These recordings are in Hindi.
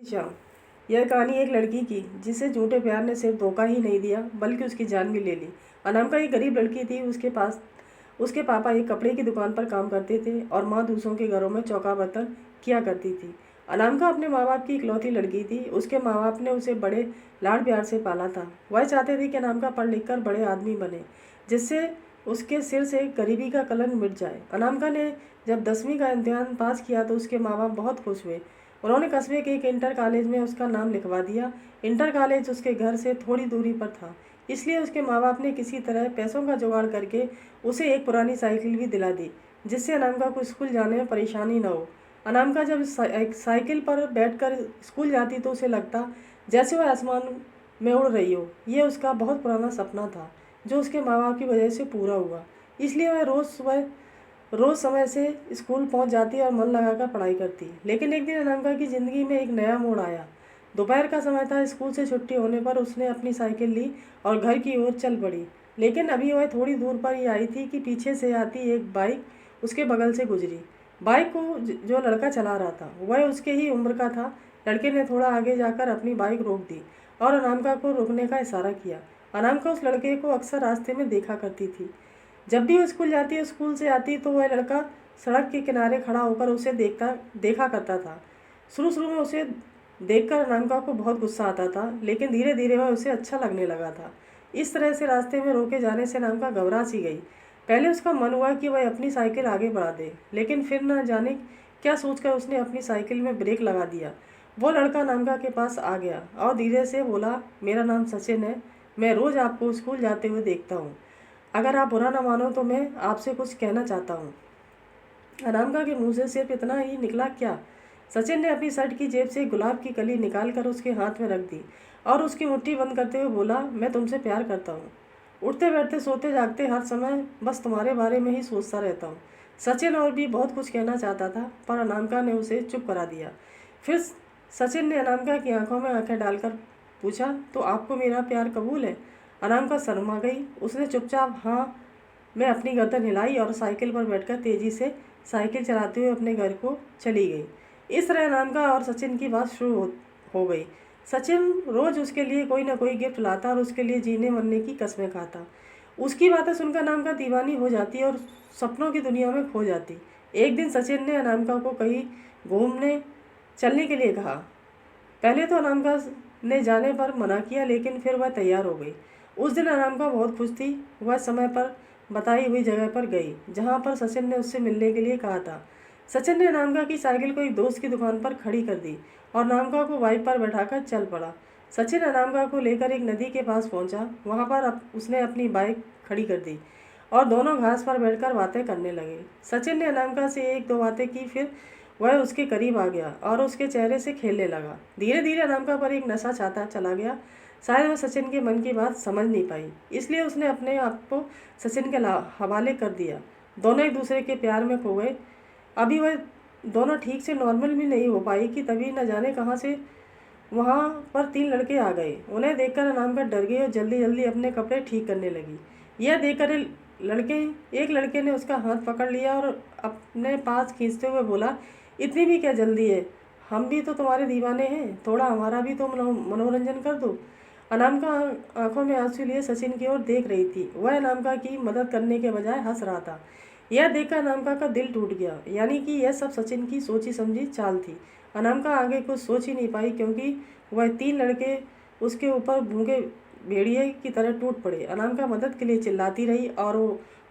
शाम। यह कहानी एक लड़की की जिसे झूठे प्यार ने सिर्फ धोखा ही नहीं दिया बल्कि उसकी जान भी ले ली। अनामिका एक गरीब लड़की थी। उसके पापा एक कपड़े की दुकान पर काम करते थे और माँ दूसरों के घरों में चौका बर्तन किया करती थी। अनामिका अपने माँ बाप की इकलौती लड़की थी। उसके माँ बाप ने उसे बड़े लाड प्यार से पाला था। वह चाहते थे कि अनामिका पढ़ लिख कर बड़े आदमी बने, जिससे उसके सिर से गरीबी का कलंक मिट जाए। अनामिका ने जब 10वीं का इम्तिहान पास किया तो उसके माँ बाप बहुत खुश हुए। उन्होंने कस्बे के एक इंटर कॉलेज में उसका नाम लिखवा दिया। इंटर कॉलेज उसके घर से थोड़ी दूरी पर था, इसलिए उसके माँ बाप ने किसी तरह पैसों का जुगाड़ करके उसे एक पुरानी साइकिल भी दिला दी, जिससे अनामिका को स्कूल जाने में परेशानी न हो। अनामिका जब साइकिल पर बैठकर स्कूल जाती तो उसे लगता जैसे वह आसमान में उड़ रही हो। ये उसका बहुत पुराना सपना था जो उसके माँ बाप की वजह से पूरा हुआ। इसलिए वह रोज़ समय से स्कूल पहुंच जाती और मन लगाकर पढ़ाई करती। लेकिन एक दिन अनामिका की ज़िंदगी में एक नया मोड़ आया। दोपहर का समय था। स्कूल से छुट्टी होने पर उसने अपनी साइकिल ली और घर की ओर चल पड़ी। लेकिन अभी वह थोड़ी दूर पर ही आई थी कि पीछे से आती एक बाइक उसके बगल से गुजरी। बाइक को जो लड़का चला रहा था वह उसके ही उम्र का था। लड़के ने थोड़ा आगे जाकर अपनी बाइक रोक दी और अनामिका को रुकने का इशारा किया। अनामिका उस लड़के को अक्सर रास्ते में देखा करती थी। जब भी वो स्कूल से आती तो वह लड़का सड़क के किनारे खड़ा होकर उसे देखा करता था। शुरू में उसे देखकर अनामिका को बहुत गुस्सा आता था, लेकिन धीरे धीरे वह उसे अच्छा लगने लगा था। इस तरह से रास्ते में रोके जाने से अनामिका घबरा सी गई। पहले उसका मन हुआ कि वह अपनी साइकिल आगे बढ़ा दे, लेकिन फिर न जाने क्या सोचकर उसने अपनी साइकिल में ब्रेक लगा दिया। वो लड़का अनामिका के पास आ गया और धीरे से बोला, मेरा नाम सचिन है। मैं रोज़ आपको स्कूल जाते हुए देखता हूँ। अगर आप बुरा ना मानो तो मैं आपसे कुछ कहना चाहता हूँ। अनामिका के मुंह से सिर्फ इतना ही निकला, क्या? सचिन ने अपनी शर्ट की जेब से गुलाब की कली निकाल कर उसके हाथ में रख दी और उसकी मुट्ठी बंद करते हुए बोला, मैं तुमसे प्यार करता हूँ। उठते बैठते सोते जागते हर समय बस तुम्हारे बारे में ही सोचता रहता हूँ। सचिन और भी बहुत कुछ कहना चाहता था, पर अनामिका ने उसे चुप करा दिया। फिर सचिन ने अनामिका की आंखों में आंखें डालकर पूछा, तो आपको मेरा प्यार कबूल है? अनामिका शर्मा गई। उसने चुपचाप हाँ मैं अपनी गर्दन हिलाई और साइकिल पर बैठकर तेजी से साइकिल चलाते हुए अपने घर को चली गई। इस तरह अनामिका और सचिन की बात शुरू हो गई। सचिन रोज उसके लिए कोई ना कोई गिफ्ट लाता और उसके लिए जीने मरने की कस्में खाता। उसकी बातें सुनकर अनामिका दीवानी हो जाती और सपनों की दुनिया में खो जाती। एक दिन सचिन ने अनामिका को कहीं घूमने चलने के लिए कहा। पहले तो अनामिका ने जाने पर मना किया, लेकिन फिर वह तैयार हो गई। उस दिन अनामिका बहुत खुश थी। वह समय पर बताई हुई जगह पर गई जहाँ पर सचिन ने उससे मिलने के लिए कहा था। सचिन ने अनामिका की साइकिल को एक दोस्त की दुकान पर खड़ी कर दी और अनामिका को बाइक पर बैठाकर चल पड़ा। सचिन अनामिका को लेकर एक नदी के पास पहुंचा। वहाँ पर उसने अपनी बाइक खड़ी कर दी और दोनों घास पर बैठकर बातें करने लगे। सचिन ने अनामिका से एक दो बातें की, फिर वह उसके करीब आ गया और उसके चेहरे से खेलने लगा। धीरे धीरे अनामिका पर एक नशा छाता चला गया। शायद वह सचिन के मन की बात समझ नहीं पाई, इसलिए उसने अपने आप को सचिन के हवाले कर दिया। दोनों एक दूसरे के प्यार में खो गए। अभी वह दोनों ठीक से नॉर्मल भी नहीं हो पाई कि तभी न जाने कहाँ से वहाँ पर 3 लड़के आ गए। उन्हें देखकर अनामिका डर गई और जल्दी जल्दी अपने कपड़े ठीक करने लगी। यह देखकर एक लड़के ने उसका हाथ पकड़ लिया और अपने पास खींचते हुए बोला, इतनी भी क्या जल्दी है? हम भी तो तुम्हारे दीवाने हैं, थोड़ा हमारा भी तो मनोरंजन कर दो। अनामिका आंखों में आंसू लिए सचिन की ओर देख रही थी। वह अनामिका की मदद करने के बजाय हंस रहा था। यह देखकर अनामिका का दिल टूट गया, यानी कि यह सब सचिन की सोची समझी चाल थी। अनामिका आगे कुछ सोच ही नहीं पाई, क्योंकि वह 3 लड़के उसके ऊपर भूखे भेड़िए की तरह टूट पड़े। अनामिका मदद के लिए चिल्लाती रही और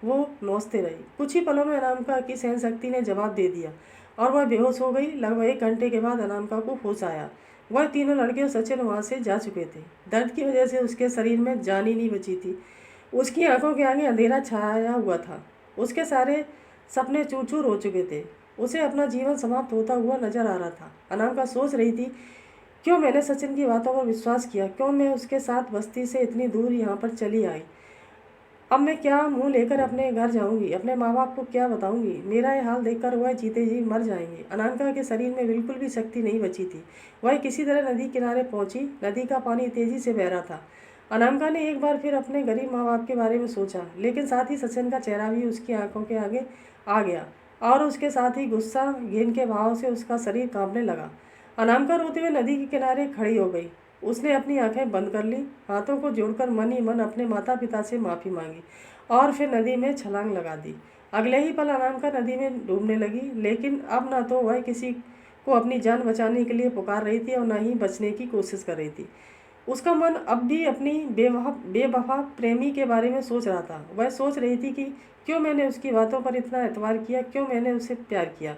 वो नोचते रही। कुछ ही पलों में अनामिका की सहन शक्ति ने जवाब दे दिया और वह बेहोश हो गई। लगभग 1 घंटे के बाद अनामिका को होश आया। वह तीनों लड़के और सचिन वहाँ से जा चुके थे। दर्द की वजह से उसके शरीर में जान ही नहीं बची थी। उसकी आंखों के आगे अंधेरा छाया हुआ था। उसके सारे सपने चूर चूर हो चुके थे। उसे अपना जीवन समाप्त होता हुआ नजर आ रहा था। अनामिका सोच रही थी, क्यों मैंने सचिन की बातों पर विश्वास किया? क्यों मैं उसके साथ बस्ती से इतनी दूर यहाँ पर चली आई? अब मैं क्या मुंह लेकर अपने घर जाऊंगी? अपने माँ बाप को क्या बताऊंगी? मेरा ये हाल देखकर वह जीते जी मर जाएंगे। अनामिका के शरीर में बिल्कुल भी शक्ति नहीं बची थी। वह किसी तरह नदी किनारे पहुंची। नदी का पानी तेजी से बह रहा था। अनामिका ने एक बार फिर अपने गरीब माँ बाप के बारे में सोचा, लेकिन साथ ही सचिन का चेहरा भी उसकी आंखों के आगे आ गया और उसके साथ ही गुस्सा घिन के भाव से उसका शरीर कांपने लगा। अनामिका रोते हुए नदी के किनारे खड़ी हो गई। उसने अपनी आंखें बंद कर ली, हाथों को जोड़कर मन ही मन अपने माता पिता से माफ़ी मांगी और फिर नदी में छलांग लगा दी। अगले ही पल अनामिका नदी में डूबने लगी, लेकिन अब न तो वह किसी को अपनी जान बचाने के लिए पुकार रही थी और न ही बचने की कोशिश कर रही थी। उसका मन अब भी अपनी बेवफा प्रेमी के बारे में सोच रहा था। वह सोच रही थी कि क्यों मैंने उसकी बातों पर इतना एतबार किया, क्यों मैंने उसे प्यार किया,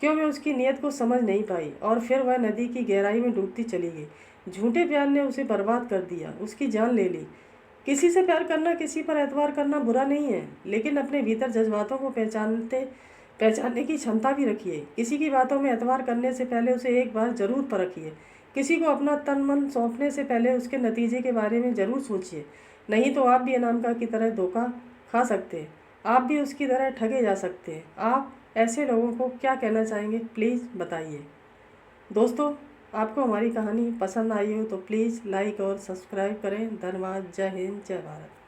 क्यों मैं उसकी नीयत को समझ नहीं पाई। और फिर वह नदी की गहराई में डूबती चली गई। झूठे प्यार ने उसे बर्बाद कर दिया, उसकी जान ले ली। किसी से प्यार करना, किसी पर एतबार करना बुरा नहीं है, लेकिन अपने भीतर जज्बातों को पहचानने की क्षमता भी रखिए। किसी की बातों में एतबार करने से पहले उसे एक बार जरूर परखिए। किसी को अपना तन मन सौंपने से पहले उसके नतीजे के बारे में ज़रूर सोचिए, नहीं तो आप भी अनामिका की तरह धोखा खा सकते हैं। आप भी उसकी तरह ठगे जा सकते हैं। आप ऐसे लोगों को क्या कहना चाहेंगे, प्लीज़ बताइए। दोस्तों, आपको हमारी कहानी पसंद आई हो तो प्लीज़ लाइक और सब्सक्राइब करें। धन्यवाद। जय हिंद, जय भारत।